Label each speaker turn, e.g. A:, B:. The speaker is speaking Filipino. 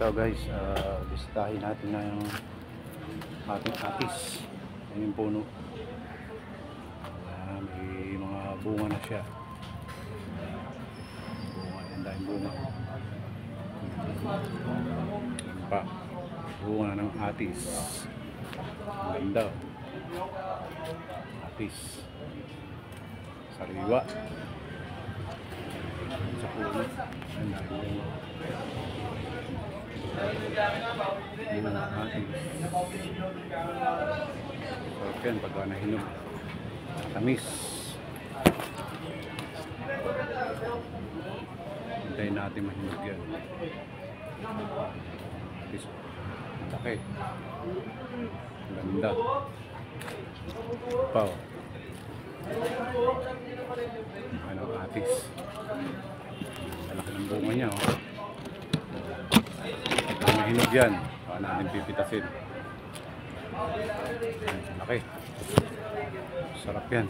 A: Ito guys, bisitahin natin na yung ating atis. Yan yung puno. May mga bunga na siya. Bunga, yan dahil bunga. Yan pa, bunga ng atis. Ganda. Atis. Sariwa. Sa puno. Yan dahil bunga. Bunga ng atis. Sarap yan pagka nahinog. Tamis. Hintayin natin mahinog yan. Atis. Laki. Ganda. Pao. Ano atis. Laki ng bunga niya. Oh. Pagka mahinog yan, baka natin pipitasin. Laki. Sarap yan.